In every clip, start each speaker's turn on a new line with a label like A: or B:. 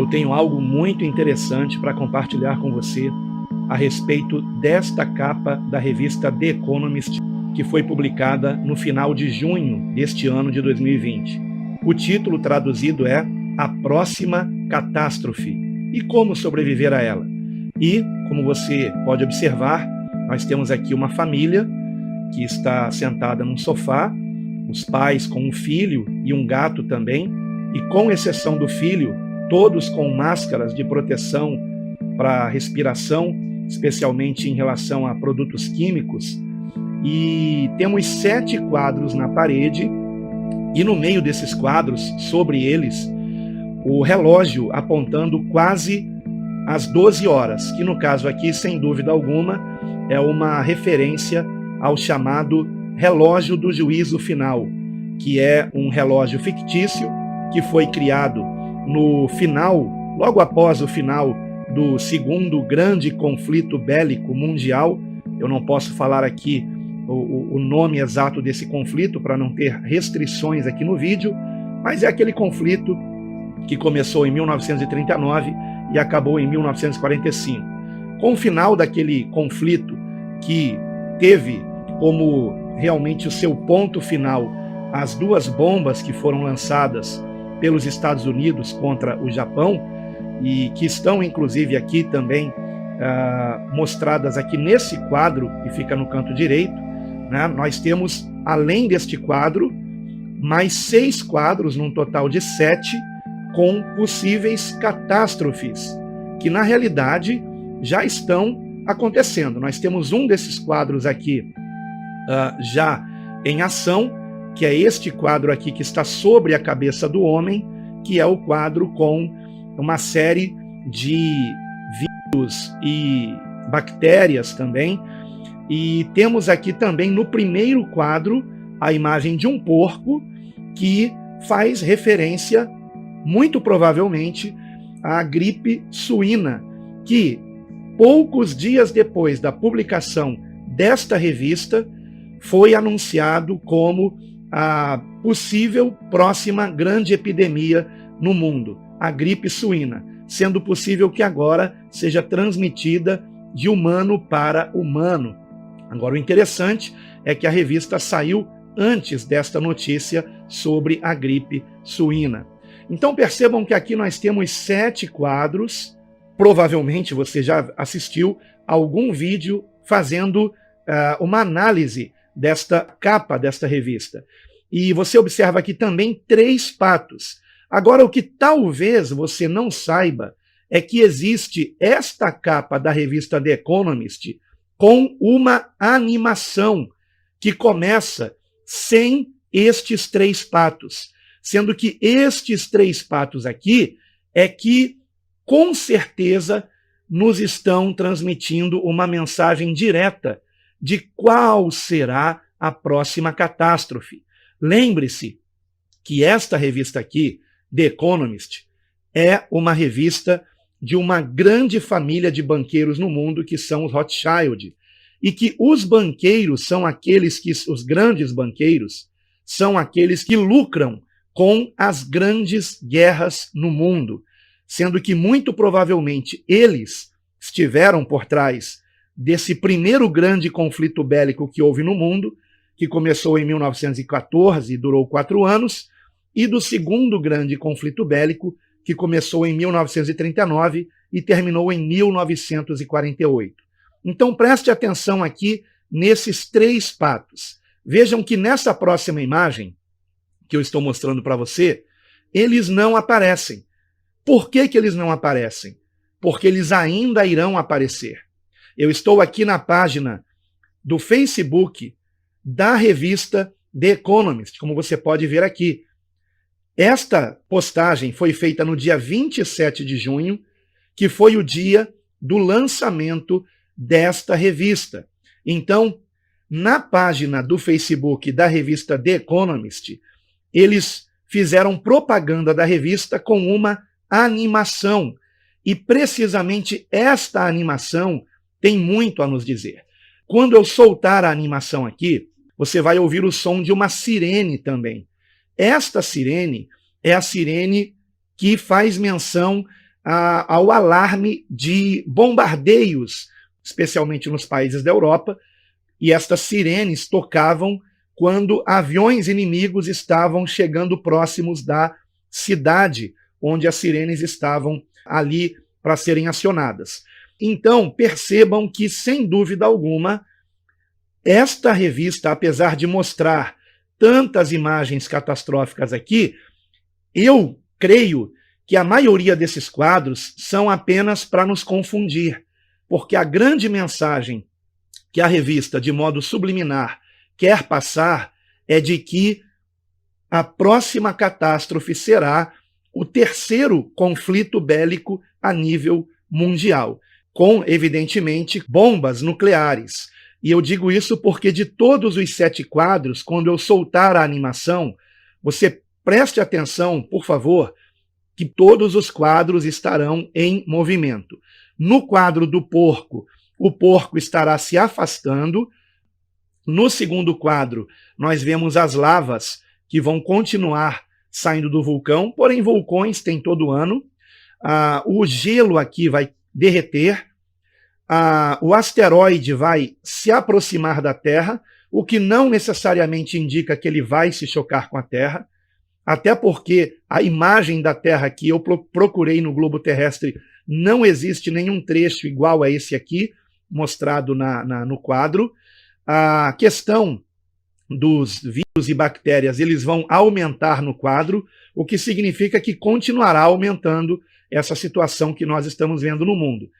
A: eu tenho algo muito interessante para compartilhar com você a respeito desta capa da revista The Economist, que foi publicada no final de junho deste ano de 2020. O título traduzido é A Próxima Catástrofe e Como Sobreviver a Ela. E, como você pode observar, nós temos aqui uma família que está sentada num sofá, os pais com um filho e um gato também, e com exceção do filho, todos com máscaras de proteção para respiração, especialmente em relação a produtos químicos. E temos 7 quadros na parede, e no meio desses quadros, sobre eles, o relógio apontando quase às 12 horas, que no caso aqui, sem dúvida alguma, é uma referência ao chamado relógio do juízo final, que é um relógio fictício que foi criado no final, logo após o final do segundo grande conflito bélico mundial. Eu não posso falar aqui o nome exato desse conflito para não ter restrições aqui no vídeo, mas é aquele conflito que começou em 1939 e acabou em 1945. Com o final daquele conflito, que teve como realmente o seu ponto final as 2 bombas que foram lançadas pelos Estados Unidos contra o Japão, e que estão inclusive aqui também mostradas aqui nesse quadro que fica no canto direito, né? Nós temos, além deste quadro, mais 6 quadros, num total de 7, com possíveis catástrofes, que na realidade já estão acontecendo. Nós temos um desses quadros aqui já em ação, que é este quadro aqui que está sobre a cabeça do homem, que é o quadro com uma série de vírus e bactérias também. E temos aqui também no primeiro quadro a imagem de um porco que faz referência, muito provavelmente, à gripe suína, que poucos dias depois da publicação desta revista foi anunciado como a possível próxima grande epidemia no mundo, a gripe suína, sendo possível que agora seja transmitida de humano para humano. Agora, o interessante é que a revista saiu antes desta notícia sobre a gripe suína. Então percebam que aqui nós temos 7 quadros. Provavelmente você já assistiu a algum vídeo fazendo uma análise desta capa desta revista. E você observa aqui também 3 patos. Agora, o que talvez você não saiba é que existe esta capa da revista The Economist com uma animação que começa sem estes 3 patos, sendo que estes 3 patos aqui é que, com certeza, nos estão transmitindo uma mensagem direta de qual será a próxima catástrofe. Lembre-se que esta revista aqui, The Economist, é uma revista de uma grande família de banqueiros no mundo, que são os Rothschild, e que os banqueiros são aqueles que, os grandes banqueiros, são aqueles que lucram com as grandes guerras no mundo, sendo que muito provavelmente eles estiveram por trás desse primeiro grande conflito bélico que houve no mundo, que começou em 1914 e durou 4 anos, e do segundo grande conflito bélico, que começou em 1939 e terminou em 1948. Então preste atenção aqui nesses 3 patos. Vejam que nessa próxima imagem que eu estou mostrando para você, eles não aparecem. Por que que eles não aparecem? Porque eles ainda irão aparecer. Eu estou aqui na página do Facebook da revista The Economist, como você pode ver aqui. Esta postagem foi feita no dia 27 de junho, que foi o dia do lançamento desta revista. Então, na página do Facebook da revista The Economist, eles fizeram propaganda da revista com uma animação. E precisamente esta animação tem muito a nos dizer. Quando eu soltar a animação aqui, você vai ouvir o som de uma sirene também. Esta sirene é a sirene que faz menção ao alarme de bombardeios, especialmente nos países da Europa, e estas sirenes tocavam quando aviões inimigos estavam chegando próximos da cidade onde as sirenes estavam ali para serem acionadas. Então, percebam que, sem dúvida alguma, esta revista, apesar de mostrar tantas imagens catastróficas aqui, eu creio que a maioria desses quadros são apenas para nos confundir, porque a grande mensagem que a revista, de modo subliminar, quer passar é de que a próxima catástrofe será o terceiro conflito bélico a nível mundial, com, evidentemente, bombas nucleares. E eu digo isso porque de todos os 7 quadros, quando eu soltar a animação, você preste atenção, por favor, que todos os quadros estarão em movimento. No quadro do porco, o porco estará se afastando. No segundo quadro, nós vemos as lavas que vão continuar saindo do vulcão, porém vulcões tem todo ano. O gelo aqui vai derreter, o asteroide vai se aproximar da Terra, o que não necessariamente indica que ele vai se chocar com a Terra, até porque a imagem da Terra que eu procurei no globo terrestre, não existe nenhum trecho igual a esse aqui, mostrado no quadro. A questão dos vírus e bactérias, eles vão aumentar no quadro, o que significa que continuará aumentando essa situação que nós estamos vendo no mundo.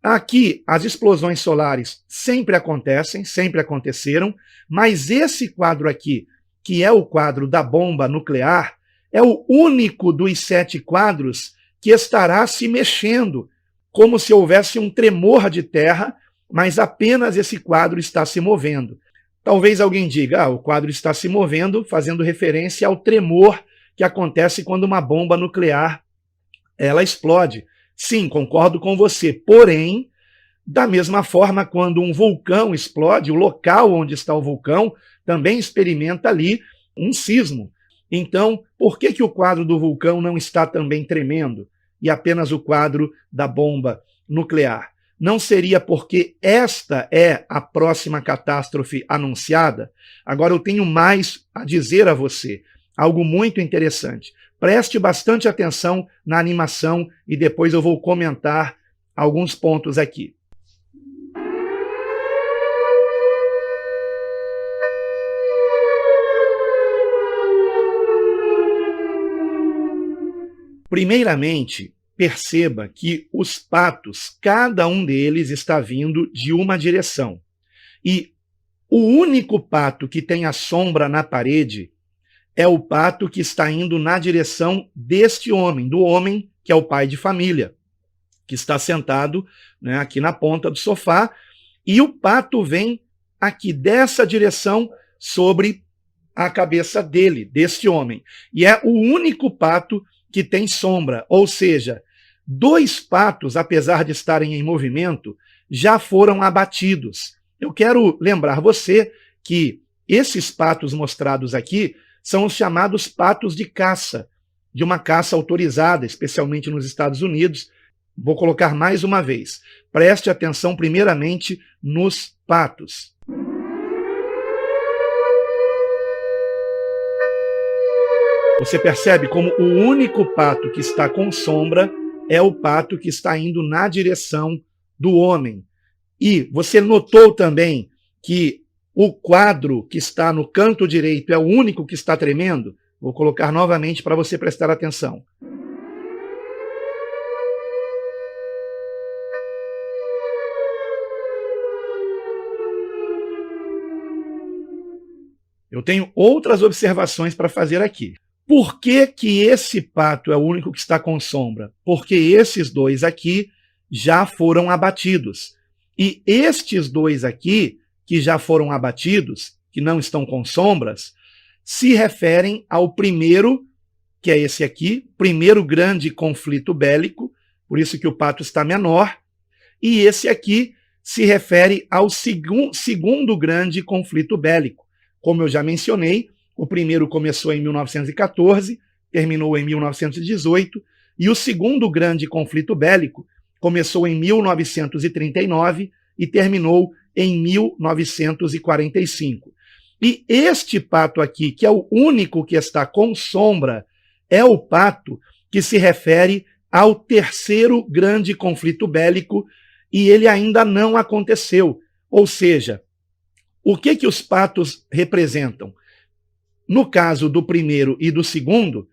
A: Aqui, as explosões solares sempre acontecem, sempre aconteceram, mas esse quadro aqui, que é o quadro da bomba nuclear, é o único dos 7 quadros que estará se mexendo, como se houvesse um tremor de terra, mas apenas esse quadro está se movendo. Talvez alguém diga, o quadro está se movendo, fazendo referência ao tremor que acontece quando uma bomba nuclear ela explode. Sim, concordo com você. Porém, da mesma forma, quando um vulcão explode, o local onde está o vulcão também experimenta ali um sismo. Então, por que o quadro do vulcão não está também tremendo e apenas o quadro da bomba nuclear? Não seria porque esta é a próxima catástrofe anunciada? Agora eu tenho mais a dizer a você, algo muito interessante. Preste bastante atenção na animação e depois eu vou comentar alguns pontos aqui. Primeiramente, perceba que os patos, cada um deles está vindo de uma direção. E o único pato que tem a sombra na parede é o pato que está indo na direção deste homem, do homem que é o pai de família, que está sentado, né, aqui na ponta do sofá, e o pato vem aqui dessa direção sobre a cabeça dele, deste homem. E é o único pato que tem sombra, ou seja, 2 patos, apesar de estarem em movimento, já foram abatidos. Eu quero lembrar você que esses patos mostrados aqui são os chamados patos de caça, de uma caça autorizada, especialmente nos Estados Unidos. Vou colocar mais uma vez. Preste atenção primeiramente nos patos. Você percebe como o único pato que está com sombra é o pato que está indo na direção do homem. E você notou também que o quadro que está no canto direito é o único que está tremendo? Vou colocar novamente para você prestar atenção. Eu tenho outras observações para fazer aqui. Por que que esse pato é o único que está com sombra? Porque esses 2 aqui já foram abatidos. E estes 2 aqui, que já foram abatidos, que não estão com sombras, se referem ao primeiro, que é esse aqui, primeiro grande conflito bélico, por isso que o pato está menor, e esse aqui se refere ao segundo grande conflito bélico. Como eu já mencionei, o primeiro começou em 1914, terminou em 1918, E o segundo grande conflito bélico começou em 1939 e terminou em 1945. E este pato aqui, que é o único que está com sombra, é o pato que se refere ao terceiro grande conflito bélico, e ele ainda não aconteceu. Ou seja, o que os patos representam? No caso do primeiro e do segundo,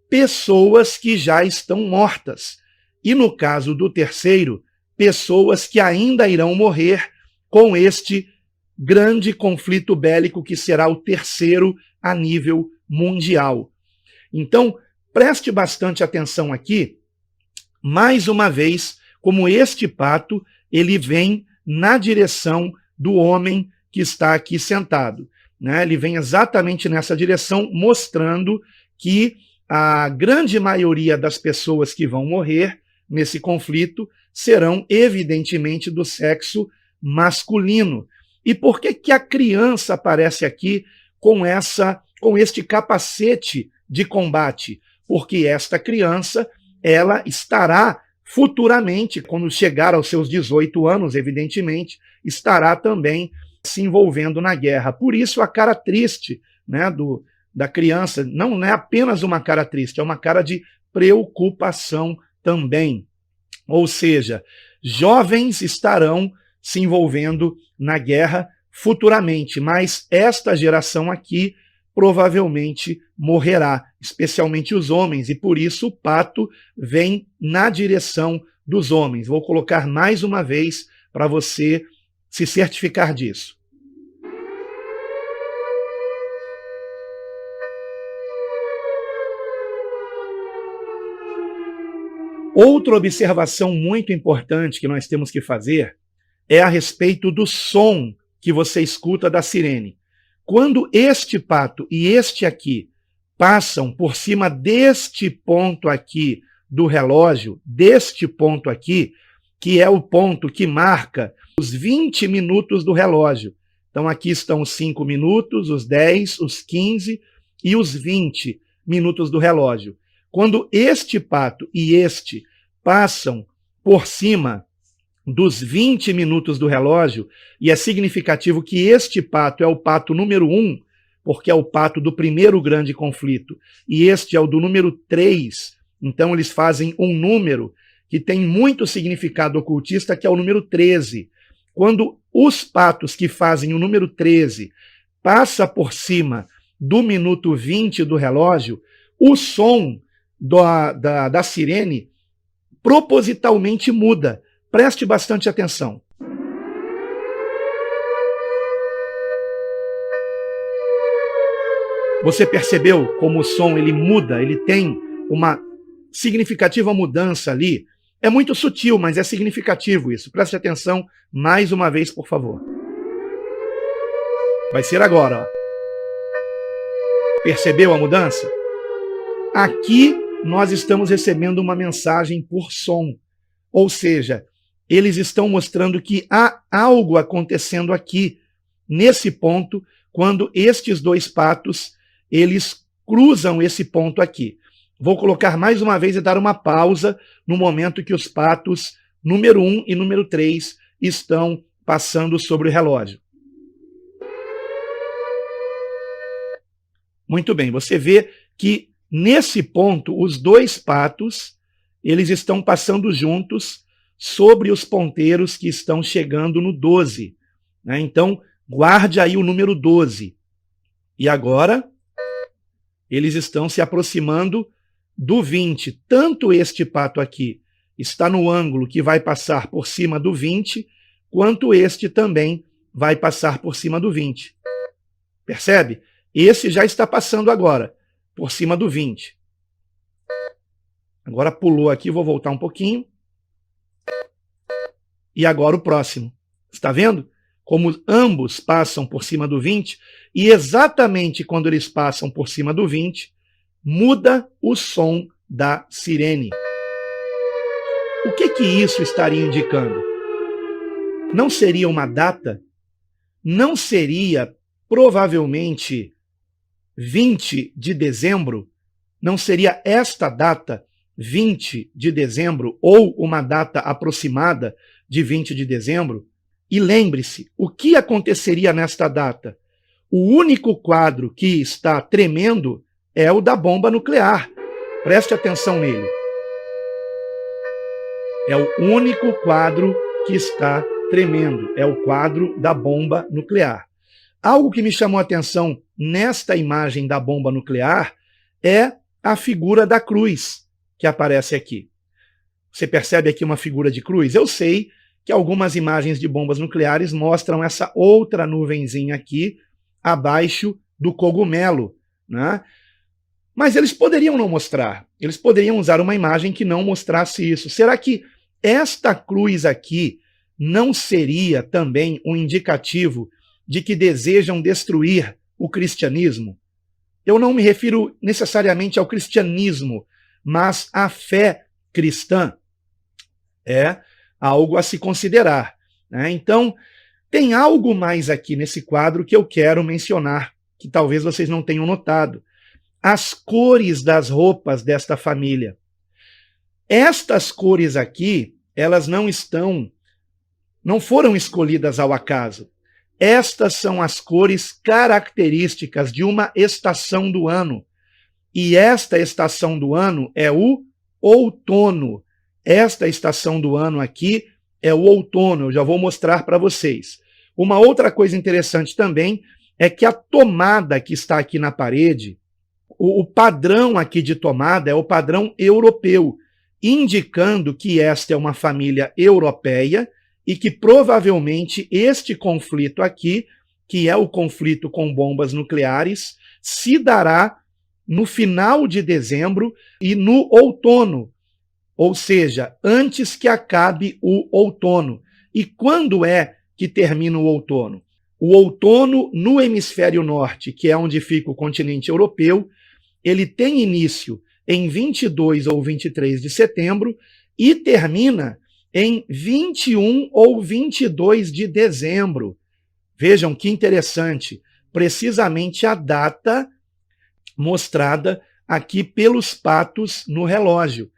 A: pessoas que já estão mortas. E no caso do terceiro, pessoas que ainda irão morrer com este grande conflito bélico que será o terceiro a nível mundial. Então, preste bastante atenção aqui, mais uma vez, como este pato, ele vem na direção do homem que está aqui sentado, né? Ele vem exatamente nessa direção, mostrando que a grande maioria das pessoas que vão morrer nesse conflito serão, evidentemente, do sexo masculino. E por que a criança aparece aqui com este capacete de combate? Porque esta criança, ela estará futuramente, quando chegar aos seus 18 anos, evidentemente, estará também se envolvendo na guerra. Por isso a cara triste, né, da criança não é apenas uma cara triste, é uma cara de preocupação também. Ou seja, jovens estarão se envolvendo na guerra futuramente, mas esta geração aqui provavelmente morrerá, especialmente os homens, e por isso o pato vem na direção dos homens. Vou colocar mais uma vez para você se certificar disso. Outra observação muito importante que nós temos que fazer é a respeito do som que você escuta da sirene. Quando este pato e este aqui passam por cima deste ponto aqui do relógio, deste ponto aqui, que é o ponto que marca os 20 minutos do relógio. Então aqui estão os 5 minutos, os 10, os 15 e os 20 minutos do relógio. Quando este pato e este passam por cima dos 20 minutos do relógio, e é significativo que este pato é o pato número 1, porque é o pato do primeiro grande conflito, e este é o do número 3, então eles fazem um número que tem muito significado ocultista, que é o número 13. Quando os patos que fazem o número 13 passa por cima do minuto 20 do relógio, o som da sirene propositalmente muda. Preste bastante atenção. Você percebeu como o som ele muda? Ele tem uma significativa mudança ali. É muito sutil, mas é significativo isso. Preste atenção mais uma vez, por favor. Vai ser agora, ó. Percebeu a mudança? Aqui nós estamos recebendo uma mensagem por som. Ou seja, eles estão mostrando que há algo acontecendo aqui, nesse ponto, quando estes dois patos, eles cruzam esse ponto aqui. Vou colocar mais uma vez e dar uma pausa no momento que os patos número 1 e número 3 estão passando sobre o relógio. Muito bem, você vê que nesse ponto os dois patos, eles estão passando juntos sobre os ponteiros que estão chegando no 12. Né? Então, guarde aí o número 12. E agora, eles estão se aproximando do 20. Tanto este pato aqui está no ângulo que vai passar por cima do 20, quanto este também vai passar por cima do 20. Percebe? Esse já está passando agora, por cima do 20. Agora pulou aqui, vou voltar um pouquinho. E agora o próximo. Está vendo? Como ambos passam por cima do 20, e exatamente quando eles passam por cima do 20, muda o som da sirene. O que isso estaria indicando? Não seria uma data? Não seria provavelmente 20 de dezembro? Não seria esta data 20 de dezembro, ou uma data aproximada de 20 de dezembro, e lembre-se, o que aconteceria nesta data? O único quadro que está tremendo é o da bomba nuclear. Preste atenção nele. É o único quadro que está tremendo, é o quadro da bomba nuclear. Algo que me chamou a atenção nesta imagem da bomba nuclear é a figura da cruz que aparece aqui. Você percebe aqui uma figura de cruz? Eu sei que algumas imagens de bombas nucleares mostram essa outra nuvenzinha aqui abaixo do cogumelo, né? Mas eles poderiam não mostrar. Eles poderiam usar uma imagem que não mostrasse isso. Será que esta cruz aqui não seria também um indicativo de que desejam destruir o cristianismo? Eu não me refiro necessariamente ao cristianismo, mas à fé cristã. É algo a se considerar, né? Então, tem algo mais aqui nesse quadro que eu quero mencionar, que talvez vocês não tenham notado. As cores das roupas desta família. Estas cores aqui, elas não foram escolhidas ao acaso. Estas são as cores características de uma estação do ano. E esta estação do ano é o outono. Esta estação do ano aqui é o outono. Eu já vou mostrar para vocês. Uma outra coisa interessante também é que a tomada que está aqui na parede, o padrão aqui de tomada é o padrão europeu, indicando que esta é uma família europeia e que provavelmente este conflito aqui, que é o conflito com bombas nucleares, se dará no final de dezembro e no outono, ou seja, antes que acabe o outono. E quando é que termina o outono? O outono no hemisfério norte, que é onde fica o continente europeu, ele tem início em 22 ou 23 de setembro e termina em 21 ou 22 de dezembro. Vejam que interessante, precisamente a data mostrada aqui pelos patos no relógio.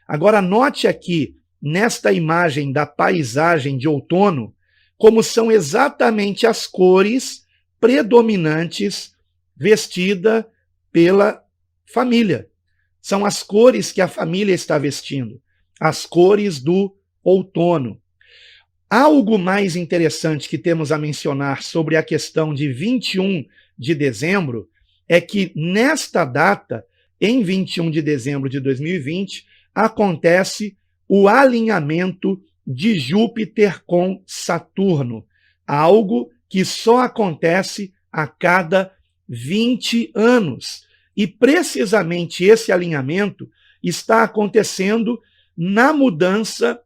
A: Agora note aqui, nesta imagem da paisagem de outono, como são exatamente as cores predominantes vestida pela família. São as cores que a família está vestindo, as cores do outono. Algo mais interessante que temos a mencionar sobre a questão de 21 de dezembro é que nesta data, em 21 de dezembro de 2020, acontece o alinhamento de Júpiter com Saturno, algo que só acontece a cada 20 anos. E precisamente esse alinhamento está acontecendo na mudança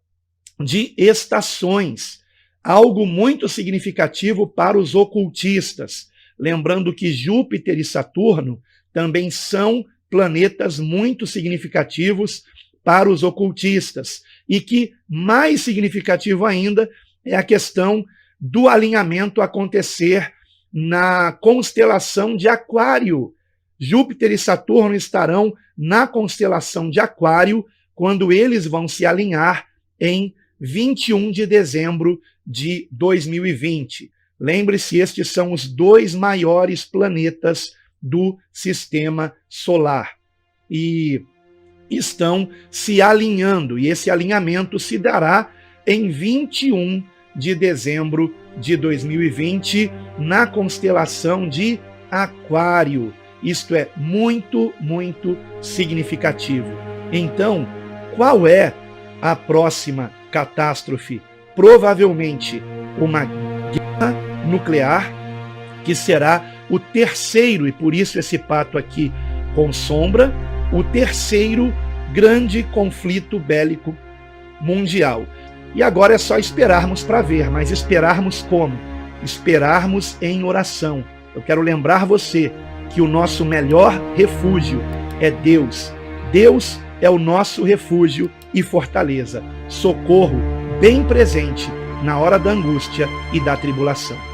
A: de estações, algo muito significativo para os ocultistas. Lembrando que Júpiter e Saturno também são planetas muito significativos para os ocultistas. E que, mais significativo ainda, é a questão do alinhamento acontecer na constelação de Aquário. Júpiter e Saturno estarão na constelação de Aquário quando eles vão se alinhar em 21 de dezembro de 2020. Lembre-se, estes são os dois maiores planetas do sistema solar. E estão se alinhando, e esse alinhamento se dará em 21 de dezembro de 2020, na constelação de Aquário. Isto é muito, muito significativo. Então, qual é a próxima catástrofe? Provavelmente uma guerra nuclear, que será o terceiro, e por isso esse pato aqui com sombra, o terceiro grande conflito bélico mundial. E agora é só esperarmos para ver, mas esperarmos como? Esperarmos em oração. Eu quero lembrar você que o nosso melhor refúgio é Deus. Deus é o nosso refúgio e fortaleza, socorro bem presente na hora da angústia e da tribulação.